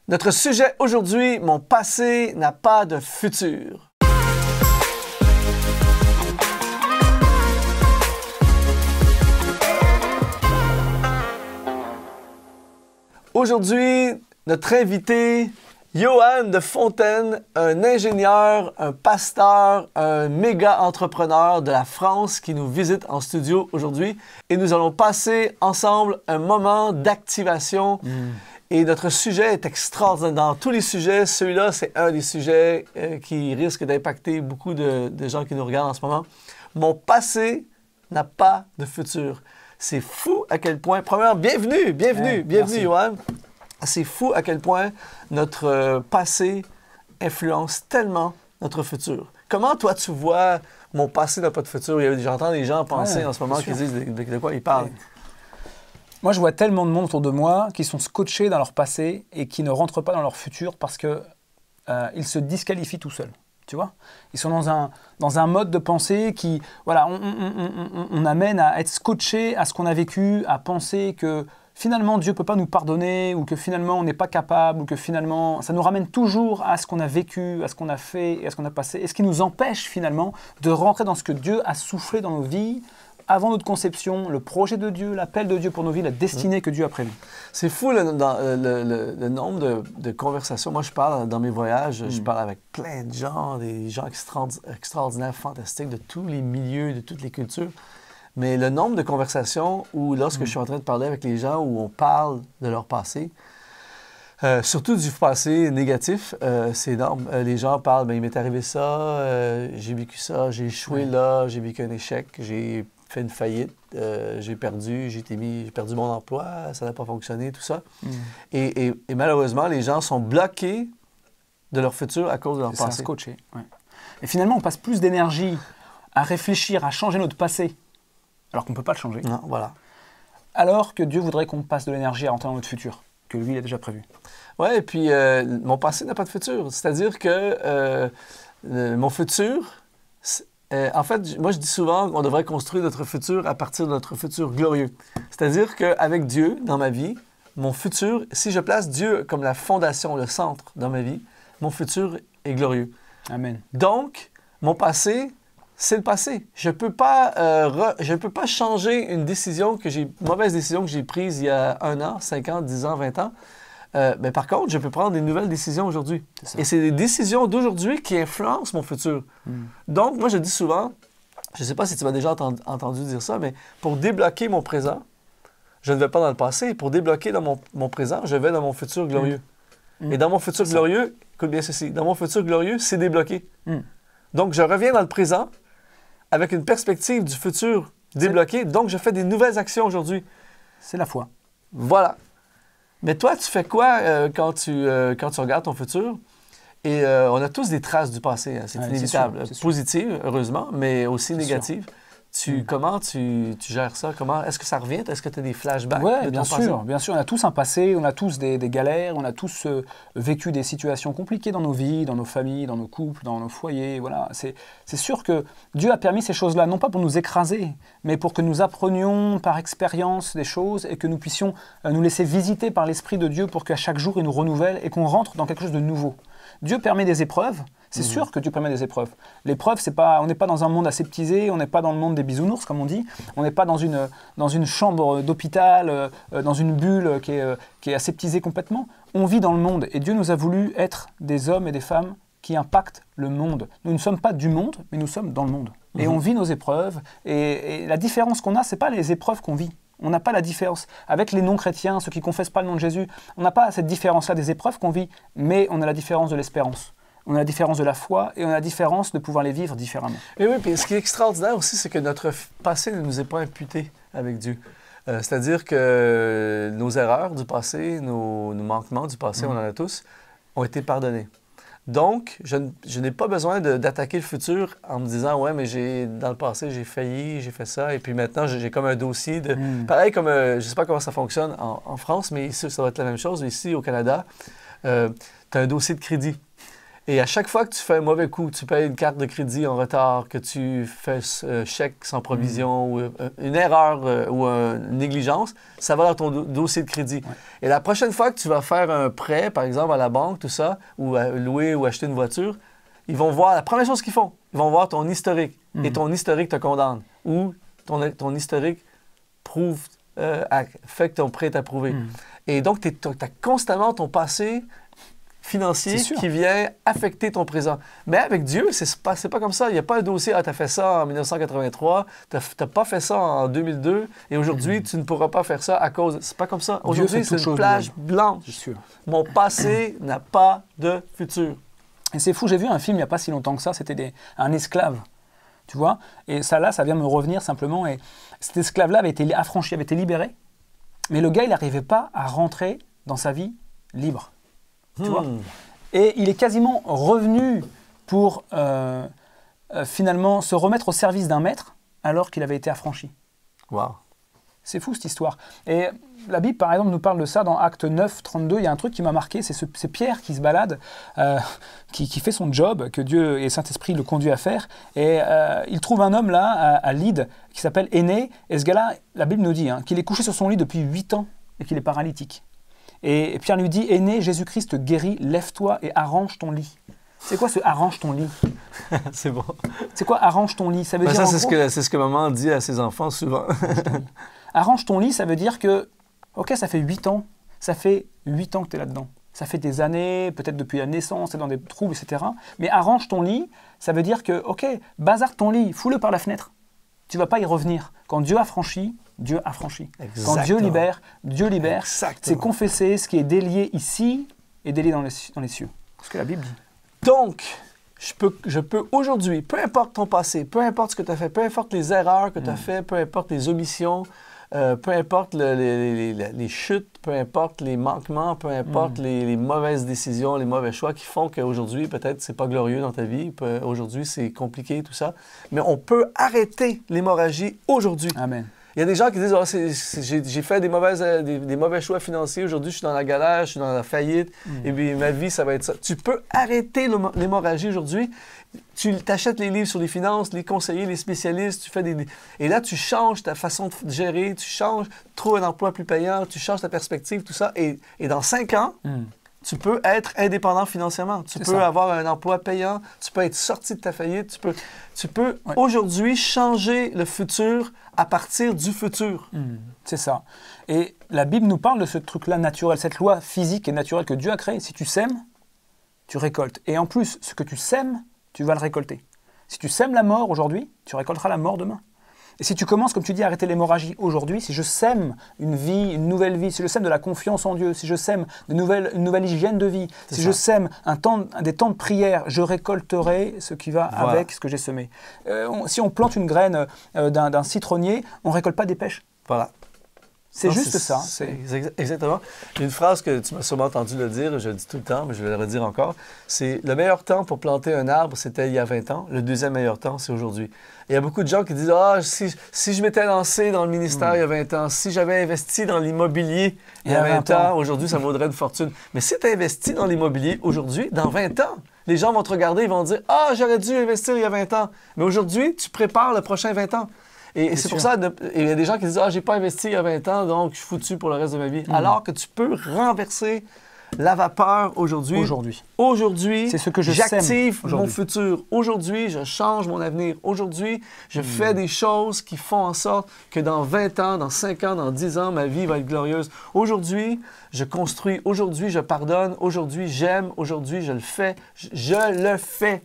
Notre sujet aujourd'hui, mon passé n'a pas de futur. Aujourd'hui, notre invité, Johan de Fontaine, un ingénieur, un pasteur, un méga entrepreneur de la France qui nous visite en studio aujourd'hui. Et nous allons passer ensemble un moment d'activation. Et notre sujet est extraordinaire. Dans tous les sujets, celui-là, c'est un des sujets qui risque d'impacter beaucoup de gens qui nous regardent en ce moment. Mon passé n'a pas de futur. C'est fou à quel point... Premièrement, bienvenue, Johan. C'est fou à quel point notre passé influence tellement notre futur. Comment, toi, tu vois mon passé n'a pas de futur? J'entends des gens penser en ce moment qui disent de quoi ils parlent. Moi, je vois tellement de monde autour de moi qui sont scotchés dans leur passé et qui ne rentrent pas dans leur futur parce qu'ils se disqualifient tout seuls. Tu vois? Ils sont dans un mode de pensée qui, voilà, on amène à être scotché à ce qu'on a vécu, à penser que finalement Dieu ne peut pas nous pardonner ou que finalement on n'est pas capable ou que finalement ça nous ramène toujours à ce qu'on a vécu, à ce qu'on a fait et à ce qu'on a passé. Et ce qui nous empêche finalement de rentrer dans ce que Dieu a soufflé dans nos vies avant notre conception, le projet de Dieu, l'appel de Dieu pour nos vies, la destinée que Dieu a prévue. C'est fou le nombre de conversations. Moi, je parle dans mes voyages, je parle avec plein de gens, des gens extraordinaires, fantastiques, de tous les milieux, de toutes les cultures. Mais le nombre de conversations où, lorsque je suis en train de parler avec les gens, où on parle de leur passé, surtout du passé négatif, c'est énorme. Les gens parlent, il m'est arrivé ça, j'ai vécu ça, j'ai échoué là, j'ai vécu un échec, j'ai fait une faillite, j'ai perdu mon emploi, ça n'a pas fonctionné, tout ça. Et malheureusement, les gens sont bloqués de leur futur à cause de leur passé. Scotché. Ouais. Et finalement, on passe plus d'énergie à réfléchir, à changer notre passé, alors qu'on ne peut pas le changer. Non, voilà. Alors que Dieu voudrait qu'on passe de l'énergie à rentrer dans notre futur, que lui, il a déjà prévu. Oui, et puis mon passé n'a pas de futur. C'est-à-dire que mon futur... en fait, moi, je dis souvent qu'on devrait construire notre futur à partir de notre futur glorieux. C'est-à-dire qu'avec Dieu, dans ma vie, mon futur, si je place Dieu comme la fondation, le centre dans ma vie, mon futur est glorieux. Amen. Donc, mon passé, c'est le passé. Je ne peux pas changer une mauvaise décision que j'ai prise il y a 1 an, 5 ans, 10 ans, 20 ans. Mais par contre, je peux prendre des nouvelles décisions aujourd'hui. Et c'est des décisions d'aujourd'hui qui influencent mon futur. Donc, moi, je dis souvent, je ne sais pas si tu m'as déjà entendu dire ça, mais pour débloquer mon présent, je ne vais pas dans le passé. Pour débloquer dans mon présent, je vais dans mon futur glorieux. Et dans mon futur glorieux, écoute bien ceci, dans mon futur glorieux, c'est débloqué. Donc, je reviens dans le présent avec une perspective du futur débloqué. Donc, je fais des nouvelles actions aujourd'hui. C'est la foi. Voilà. Mais toi, tu fais quoi quand tu regardes ton futur? Et on a tous des traces du passé, hein, c'est inévitable. C'est sûr. Positives, heureusement, mais aussi négatives. Comment tu gères ça? Est-ce que ça revient? Est-ce que tu as des flashbacks de ton passé? Bien sûr. On a tous un passé, on a tous des galères, on a tous vécu des situations compliquées dans nos vies, dans nos familles, dans nos couples, dans nos foyers. Voilà. C'est sûr que Dieu a permis ces choses-là, non pas pour nous écraser, mais pour que nous apprenions par expérience des choses et que nous puissions nous laisser visiter par l'Esprit de Dieu pour qu'à chaque jour, il nous renouvelle et qu'on rentre dans quelque chose de nouveau. Dieu permet des épreuves. C'est sûr que Dieu permet des épreuves. L'épreuve, on n'est pas dans un monde aseptisé, on n'est pas dans le monde des bisounours, comme on dit. On n'est pas dans une chambre d'hôpital, dans une bulle qui est aseptisée complètement. On vit dans le monde et Dieu nous a voulu être des hommes et des femmes qui impactent le monde. Nous ne sommes pas du monde, mais nous sommes dans le monde. Et on vit nos épreuves. Et la différence qu'on a, ce n'est pas les épreuves qu'on vit. On n'a pas la différence. Avec les non-chrétiens, ceux qui ne confessent pas le nom de Jésus, on n'a pas cette différence-là des épreuves qu'on vit, mais on a la différence de l'espérance. On a la différence de la foi et on a la différence de pouvoir les vivre différemment. Et oui, puis ce qui est extraordinaire aussi, c'est que notre passé ne nous est pas imputé avec Dieu. C'est-à-dire que nos erreurs du passé, nos manquements du passé, on en a tous, ont été pardonnés. Donc, je n'ai pas besoin d'attaquer le futur en me disant « Ouais, mais dans le passé, j'ai failli, j'ai fait ça, et puis maintenant, j'ai comme un dossier de... » Pareil comme, je ne sais pas comment ça fonctionne en France, mais ici, ça va être la même chose. Ici, au Canada, tu as un dossier de crédit. Et à chaque fois que tu fais un mauvais coup, que tu payes une carte de crédit en retard, que tu fais chèque sans provision, ou une erreur ou une négligence, ça va dans ton dossier de crédit. Ouais. Et la prochaine fois que tu vas faire un prêt, par exemple, à la banque, tout ça, ou louer ou acheter une voiture, ils vont voir, la première chose qu'ils font, ils vont voir ton historique. Et ton historique te condamne. Ou ton historique prouve, fait que ton prêt est approuvé. Et donc, tu as constamment ton passé financier qui vient affecter ton présent. Mais avec Dieu, c'est pas comme ça. Il n'y a pas un dossier, tu as fait ça en 1983, tu n'as pas fait ça en 2002, et aujourd'hui, tu ne pourras pas faire ça à cause... C'est pas comme ça. Aujourd'hui, c'est une plage blanche. C'est sûr. Mon passé n'a pas de futur. Et c'est fou, j'ai vu un film il n'y a pas si longtemps que ça, c'était un esclave, tu vois. Et ça là, ça vient me revenir simplement. Et cet esclave-là avait été affranchi, avait été libéré, mais le gars, il n'arrivait pas à rentrer dans sa vie libre. Tu vois. Et il est quasiment revenu pour finalement se remettre au service d'un maître alors qu'il avait été affranchi. Wow. C'est fou cette histoire. Et la Bible, par exemple, nous parle de ça dans Acte 9, 32. Il y a un truc qui m'a marqué, c'est Pierre qui se balade, qui fait son job, que Dieu et Saint-Esprit le conduit à faire. Et il trouve un homme là, à Lydde, qui s'appelle Énée. Et ce gars-là, la Bible nous dit qu'il est couché sur son lit depuis 8 ans et qu'il est paralytique. Et Pierre lui dit, Énée, Jésus-Christ te guérit, lève-toi et arrange ton lit. C'est quoi ce arrange ton lit? C'est bon. C'est quoi arrange ton lit? Ça veut dire ça, c'est ce que maman dit à ses enfants souvent. Arrange ton lit, ça veut dire que, ok, ça fait 8 ans. Ça fait 8 ans que tu es là-dedans. Ça fait des années, peut-être depuis la naissance, tu es dans des troubles, etc. Mais arrange ton lit, ça veut dire que, ok, bazarde ton lit, fous-le par la fenêtre. Tu ne vas pas y revenir. Quand Dieu a franchi, Dieu a franchi. Exactement. Quand Dieu libère, Dieu libère. Exactement. C'est confesser ce qui est délié ici et délié dans les cieux. C'est ce que la Bible dit. Donc, je peux aujourd'hui, peu importe ton passé, peu importe ce que tu as fait, peu importe les erreurs que tu as fait, peu importe les omissions, peu importe les chutes, peu importe les manquements, peu importe les mauvaises décisions, les mauvais choix qui font qu'aujourd'hui, peut-être, c'est pas glorieux dans ta vie, aujourd'hui, c'est compliqué, tout ça, mais on peut arrêter l'hémorragie aujourd'hui. Amen. Il y a des gens qui disent j'ai fait des mauvais choix financiers, aujourd'hui je suis dans la galère, je suis dans la faillite, et puis ma vie, ça va être ça. Tu peux arrêter l'hémorragie aujourd'hui. Tu t'achètes les livres sur les finances, les conseillers, les spécialistes, tu fais et là, tu changes ta façon de gérer, tu changes, trouves un emploi plus payant, tu changes ta perspective, tout ça. Et dans 5 ans, tu peux être indépendant financièrement. Tu peux avoir un emploi payant, tu peux être sorti de ta faillite, tu peux aujourd'hui changer le futur à partir du futur. C'est ça. Et la Bible nous parle de ce truc-là naturel, cette loi physique et naturelle que Dieu a créée. Si tu sèmes, tu récoltes. Et en plus, ce que tu sèmes, tu vas le récolter. Si tu sèmes la mort aujourd'hui, tu récolteras la mort demain. Et si tu commences, comme tu dis, à arrêter l'hémorragie aujourd'hui, si je sème une vie, une nouvelle vie, si je sème de la confiance en Dieu, si je sème une nouvelle hygiène de vie, si je sème des temps de prière, je récolterai ce qui va avec ce que j'ai semé. Si on plante une graine d'un citronnier, on ne récolte pas des pêches. Voilà. C'est juste ça. Exactement. Il y a une phrase que tu m'as sûrement entendu le dire, je le dis tout le temps, mais je vais le redire encore. C'est le meilleur temps pour planter un arbre, c'était il y a 20 ans. Le deuxième meilleur temps, c'est aujourd'hui. Il y a beaucoup de gens qui disent si je m'étais lancé dans le ministère il y a 20 ans, si j'avais investi dans l'immobilier il y a 20 ans, aujourd'hui, ça vaudrait une fortune. Mais si tu as investi dans l'immobilier aujourd'hui, dans 20 ans, les gens vont te regarder et vont dire j'aurais dû investir il y a 20 ans. Mais aujourd'hui, tu prépares le prochain 20 ans. Et c'est pour ça, il y a des gens qui disent j'ai pas investi il y a 20 ans, donc je suis foutu pour le reste de ma vie. Alors que tu peux renverser la vapeur aujourd'hui. Aujourd'hui, c'est ce que j'active mon futur. Aujourd'hui, je change mon avenir. Aujourd'hui, je fais des choses qui font en sorte que dans 20 ans, dans 5 ans, dans 10 ans, ma vie va être glorieuse. Aujourd'hui, je construis. Aujourd'hui, je pardonne. Aujourd'hui, j'aime. Aujourd'hui, je le fais. Je le fais.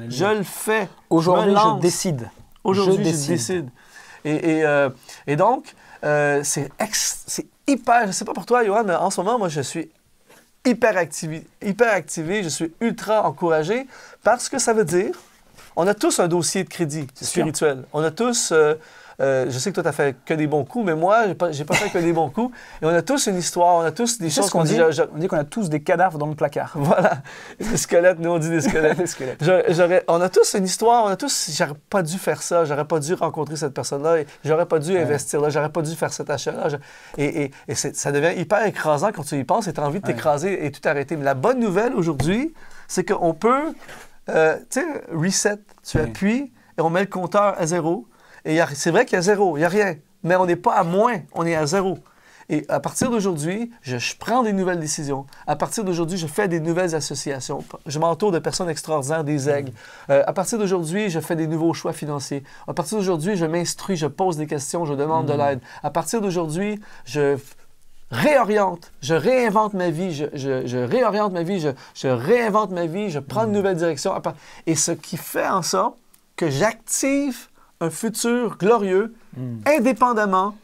Je le fais. Aujourd'hui, je décide. Aujourd'hui, je décide. Et donc, c'est hyper... Je ne sais pas pour toi, Johan, mais en ce moment, moi, je suis hyper activé, je suis ultra encouragé parce que ça veut dire, on a tous un dossier de crédit spirituel. On a tous... je sais que toi, tu n'as fait que des bons coups, mais moi, j'ai pas fait que des bons coups. Et on a tous une histoire, on a tous des choses qu'on dit. On dit qu'on a tous des cadavres dans le placard. Voilà. Des squelettes, nous, on dit des squelettes. Des squelettes. On a tous une histoire, on a tous... J'aurais pas dû faire ça, j'aurais pas dû rencontrer cette personne-là, j'aurais pas dû investir là, j'aurais pas dû faire cet achat-là. Et ça devient hyper écrasant quand tu y penses et tu as envie de t'écraser et tout arrêter. Mais la bonne nouvelle aujourd'hui, c'est qu'on peut, tu sais, reset, tu appuies et on met le compteur à 0. Et c'est vrai qu'il y a 0, il n'y a rien. Mais on n'est pas à moins, on est à 0. Et à partir d'aujourd'hui, je prends des nouvelles décisions. À partir d'aujourd'hui, je fais des nouvelles associations. Je m'entoure de personnes extraordinaires, des aigles. À partir d'aujourd'hui, je fais des nouveaux choix financiers. À partir d'aujourd'hui, je m'instruis, je pose des questions, je demande de l'aide. À partir d'aujourd'hui, je réoriente, je réinvente ma vie, je réoriente ma vie, je réinvente ma vie, je prends une nouvelle direction. Et ce qui fait en sorte que j'active un futur glorieux indépendamment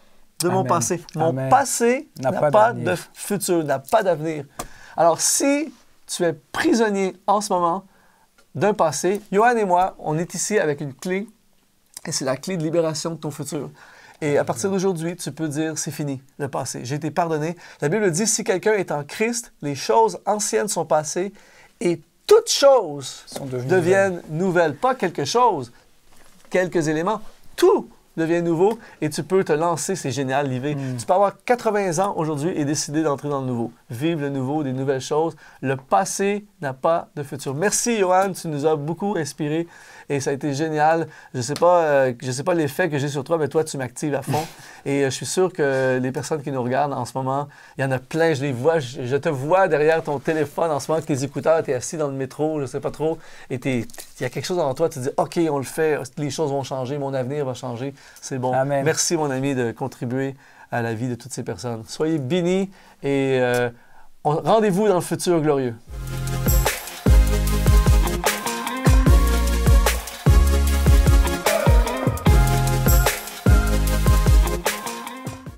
de mon passé. Mon passé n'a pas de futur, n'a pas d'avenir. Alors, si tu es prisonnier en ce moment d'un passé, Johan et moi, on est ici avec une clé, et c'est la clé de libération de ton futur. Et à partir d'aujourd'hui, tu peux dire, c'est fini, le passé. J'ai été pardonné. La Bible dit, si quelqu'un est en Christ, les choses anciennes sont passées et toutes choses deviennent nouvelles. Pas quelque chose, quelques éléments, tout devient nouveau et tu peux te lancer, c'est génial, Livé. Tu peux avoir 80 ans aujourd'hui et décider d'entrer dans le nouveau. Vivre le nouveau, des nouvelles choses. Le passé n'a pas de futur. Merci, Johan, tu nous as beaucoup inspiré et ça a été génial. Je sais pas l'effet que j'ai sur toi, mais toi, tu m'actives à fond. Et je suis sûr que les personnes qui nous regardent en ce moment, il y en a plein, je les vois. Je te vois derrière ton téléphone en ce moment avec tes écouteurs, tu es assis dans le métro, je sais pas trop, et il y a quelque chose en toi, tu te dis, OK, on le fait, les choses vont changer, mon avenir va changer. C'est bon. Amen. Merci, mon ami, de contribuer à la vie de toutes ces personnes. Soyez bénis et rendez-vous dans le futur glorieux.